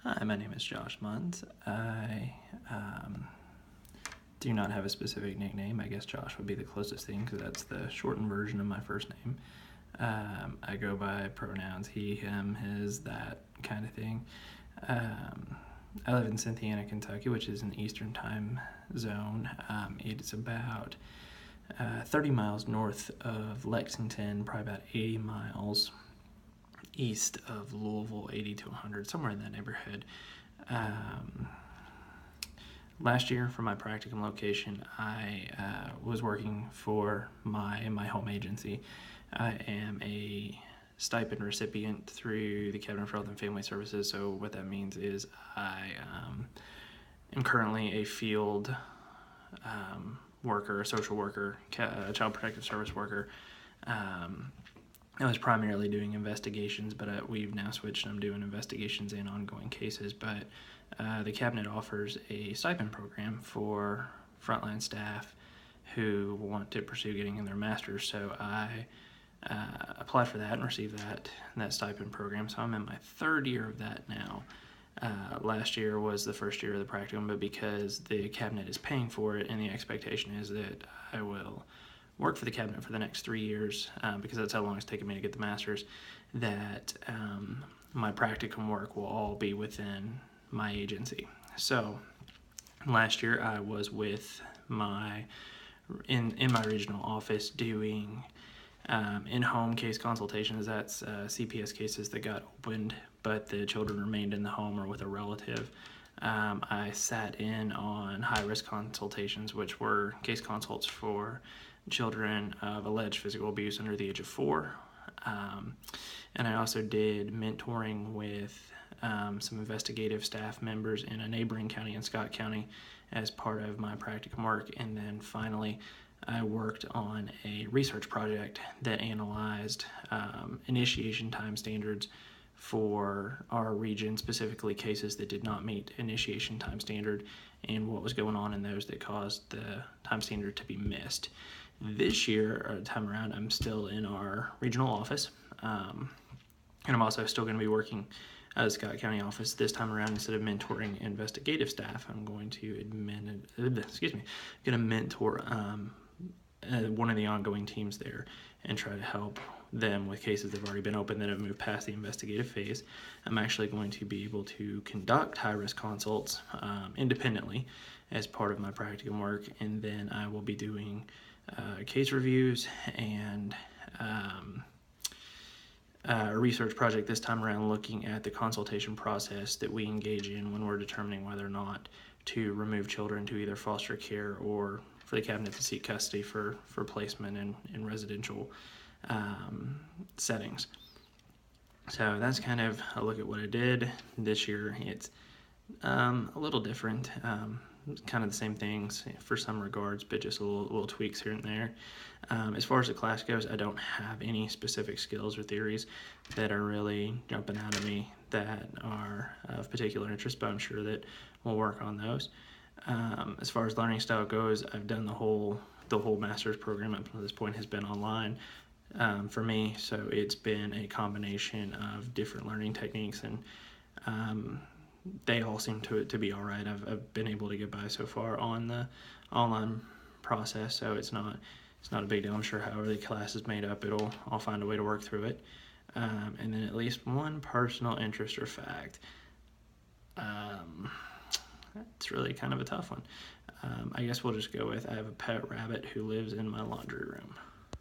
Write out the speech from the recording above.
Hi, my name is Josh Munns. I do not have a specific nickname. I guess Josh would be the closest thing because that's the shortened version of my first name. I go by pronouns he, him, his, that kind of thing. I live in Cynthiana, Kentucky, which is an Eastern time zone. It's about 30 miles north of Lexington, probably about 80 miles east of Louisville, 80 to 100, somewhere in that neighborhood. Last year, for my practicum location, I was working for my home agency. I am a stipend recipient through the Cabinet for Health and Family Services. So what that means is I am currently a field worker, a social worker, a child protective service worker. I was primarily doing investigations, but we've now switched and I'm doing investigations and ongoing cases. But the Cabinet offers a stipend program for frontline staff who want to pursue getting in their master's. So I applied for that and received that stipend program. So I'm in my third year of that now. Last year was the first year of the practicum, but because the Cabinet is paying for it and the expectation is that I will work for the Cabinet for the next 3 years, because that's how long it's taken me to get the master's, that my practicum work will all be within my agency. So last year I was with in my regional office doing in-home case consultations. That's CPS cases that got opened, but the children remained in the home or with a relative. I sat in on high-risk consultations, which were case consults for children of alleged physical abuse under the age of 4. And I also did mentoring with some investigative staff members in a neighboring county in Scott County as part of my practicum work. And then finally, I worked on a research project that analyzed initiation time standards for our region, specifically cases that did not meet initiation time standard and what was going on in those that caused the time standard to be missed. This year, time around, I'm still in our regional office, and I'm also still going to be working at the Scott County office. This time around, instead of mentoring investigative staff, I'm going to mentor one of the ongoing teams there and try to help them with cases that have already been open that have moved past the investigative phase. I'm actually going to be able to conduct high-risk consults independently as part of my practicum work, and then I will be doing case reviews and a research project this time around looking at the consultation process that we engage in when we're determining whether or not to remove children to either foster care or for the Cabinet to seek custody for placement in residential settings. So that's kind of a look at what I did this year. It's a little different, kind of the same things for some regards, but just little tweaks here and there. As far as the class goes, I don't have any specific skills or theories that are really jumping out at me that are of particular interest, but I'm sure that we'll work on those. As far as learning style goes, I've done the whole master's program up to this point has been online for me, so it's been a combination of different learning techniques, and they all seem to be all right. I've been able to get by so far on the online process, so it's not a big deal. I'm sure however the class is made up, I'll find a way to work through it. And then at least one personal interest or fact. It's really kind of a tough one. I guess we'll just go with I have a pet rabbit who lives in my laundry room.